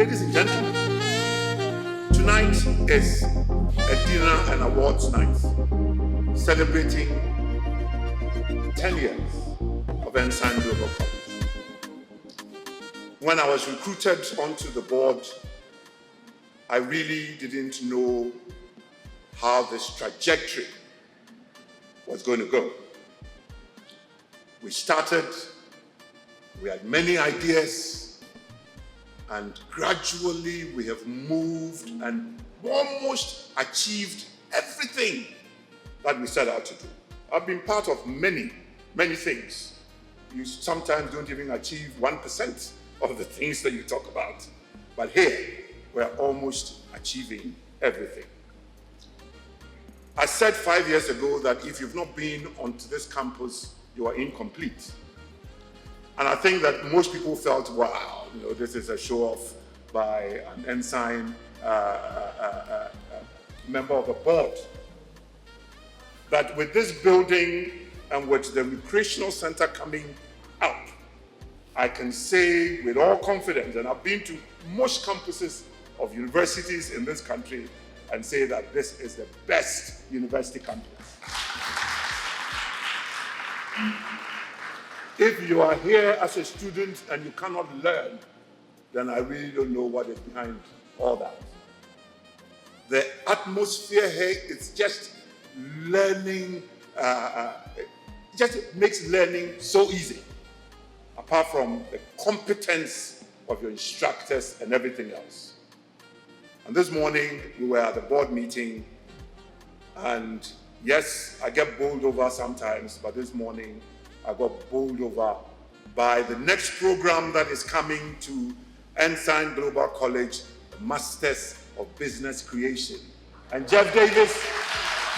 Ladies and gentlemen, tonight is a dinner and awards night celebrating 10 years of Ensign Global College. When I was recruited onto the board, I really didn't know how this trajectory was going to go. We started, we had many ideas, and gradually we have moved and almost achieved everything that we set out to do. I've been part of many things. You sometimes don't even achieve 1% of the things that you talk about. But here, we're almost achieving everything. I said 5 years ago that if you've not been onto this campus, you are incomplete. And I think that most people felt, wow, this is a show-off by an Ensign member of the board. But with this building and with the recreational center coming up, I can say with all confidence, and I've been to most campuses of universities in this country, and say that this is the best university campus. If you are here as a student and you cannot learn, then I really don't know what is behind all that. The atmosphere here is just learning, it just makes learning so easy, apart from the competence of your instructors and everything else. And this morning, we were at the board meeting, and yes, I get bowled over sometimes, but this morning, I got bowled over by the next program that is coming to Ensign Global College, the Masters of Business Creation. And Jeff Davis,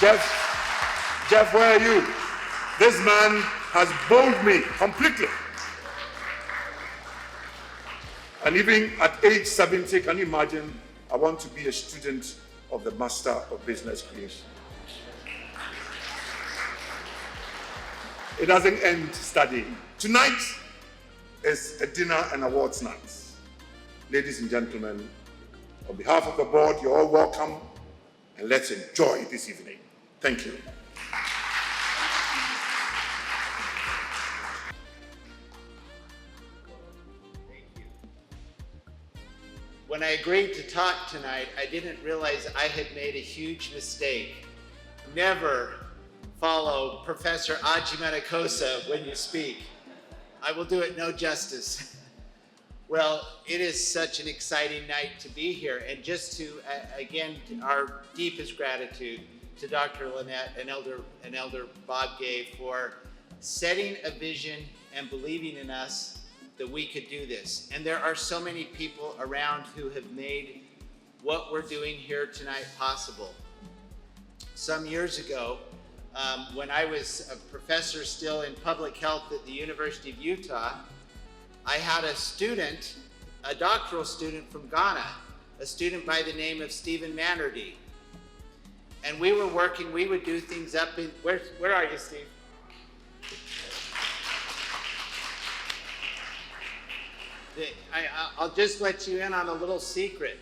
Jeff, where are you? This man has bowled me completely. And even at age 70, can you imagine, I want to be a student of the Master of Business Creation. It doesn't end studying. Tonight is a dinner and awards night. Ladies and gentlemen, on behalf of the board, you're all welcome, and let's enjoy this evening. Thank you. When I agreed to talk tonight, I didn't realize I had made a huge mistake. Never follow Professor Ajimetakosa when you speak. I will do it no justice. Well, it is such an exciting night to be here, and just to, again, our deepest gratitude to Dr. Lynette and Elder Bob Gay for setting a vision and believing in us that we could do this. And there are so many people around who have made what we're doing here tonight possible. Some years ago, when I was a professor still in public health at the University of Utah, I had a student, a doctoral student from Ghana, a student by the name of Stephen Manerdy. And we were working, we would do things up in, where are you, Steve? I'll just let you in on a little secret.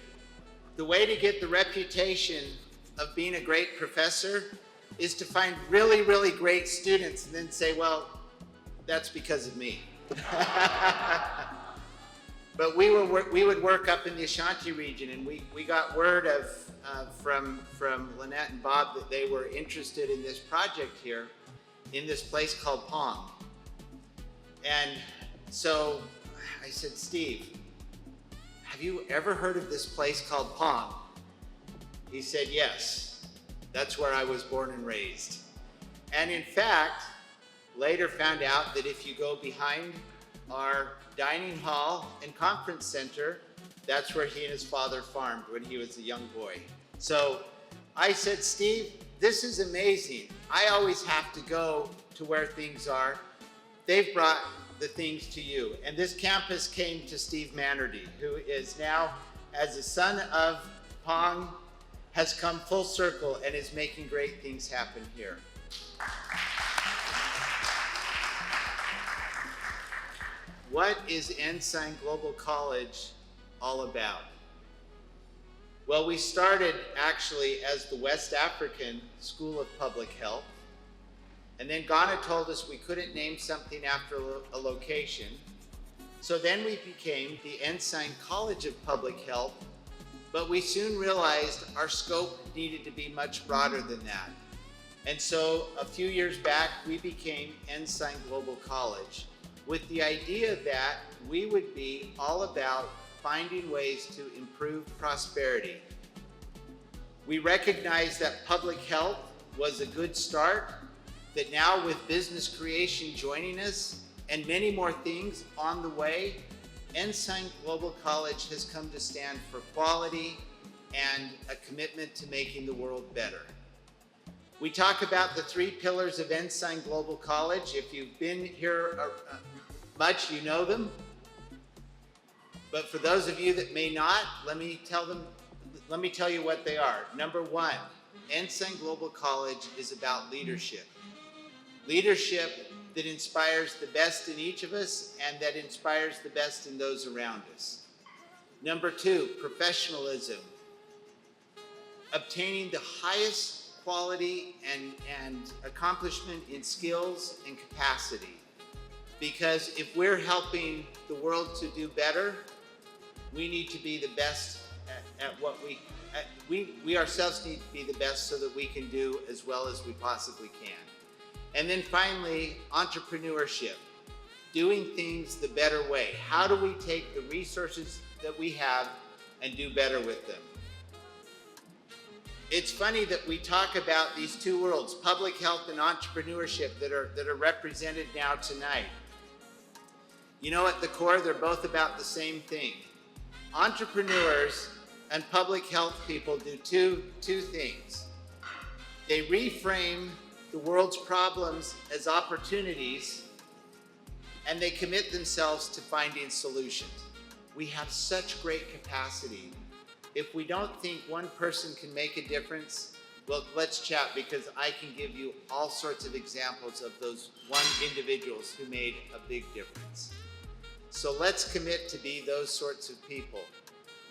The way to get the reputation of being a great professor is to find really, really great students and then say, well, that's because of me. But we would work up in the Ashanti region, and we got word from Lynette and Bob that they were interested in this project here in this place called Pong. And so I said, Steve, have you ever heard of this place called Pong? He said, yes, that's where I was born and raised. And in fact, later found out that if you go behind our dining hall and conference center, that's where he and his father farmed when he was a young boy. So I said, Steve, this is amazing. I always have to go to where things are. They've brought the things to you. And this campus came to Steve Manerdy, who is now, as a son of Pong, has come full circle and is making great things happen here. What is Ensign Global College all about? Well, we started actually as the West African School of Public Health, and then Ghana told us we couldn't name something after a location. So then we became the Ensign College of Public Health, but we soon realized our scope needed to be much broader than that. And so a few years back, we became Ensign Global College with the idea that we would be all about finding ways to improve prosperity. We recognized that public health was a good start, that now with business creation joining us and many more things on the way, Ensign Global College has come to stand for quality and a commitment to making the world better. We talk about the 3 pillars of Ensign Global College. If you've been here much, you know them. But for those of you that may not, let me tell you what they are. Number 1, Ensign Global College is about leadership. Leadership that inspires the best in each of us and that inspires the best in those around us. Number 2, professionalism. Obtaining the highest quality and accomplishment in skills and capacity. Because if we're helping the world to do better, we need to be the best at what we ourselves need to be the best so that we can do as well as we possibly can. And then finally, entrepreneurship, doing things the better way. How do we take the resources that we have and do better with them? It's funny that we talk about these 2 worlds, public health and entrepreneurship, that are represented now tonight. You know, at the core, they're both about the same thing. Entrepreneurs and public health people do two things. They reframe the world's problems as opportunities, and they commit themselves to finding solutions. We have such great capacity. If we don't think one person can make a difference, well, let's chat, because I can give you all sorts of examples of those individuals who made a big difference. So let's commit to be those sorts of people.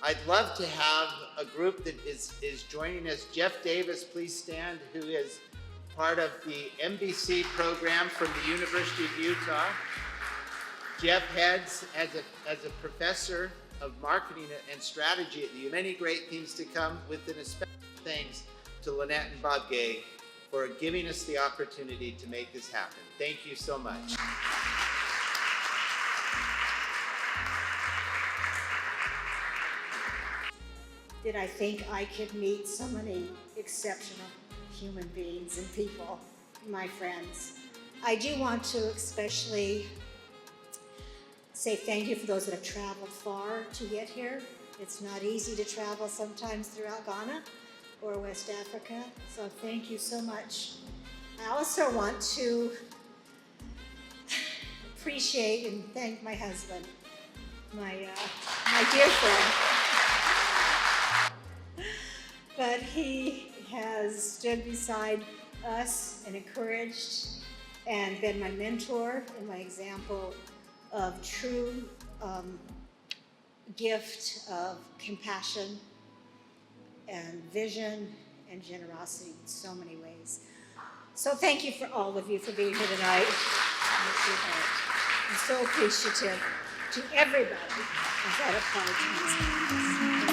I'd love to have a group that is joining us. Jeff Davis, please stand, who is part of the MBC program from the University of Utah. Jeff heads as a professor of marketing and strategy at the U. Many great things to come, with an especial thanks to Lynette and Bob Gay for giving us the opportunity to make this happen. Thank you so much. Did I think I could meet so many exceptional human beings and people, my friends. I do want to especially say thank you for those that have traveled far to get here. It's not easy to travel sometimes throughout Ghana or West Africa, so thank you so much. I also want to appreciate and thank my husband, my dear friend. But he has stood beside us and encouraged and been my mentor and my example of true gift of compassion and vision and generosity in so many ways. So thank you for all of you for being here tonight. I'm so appreciative to everybody who's had a part in this.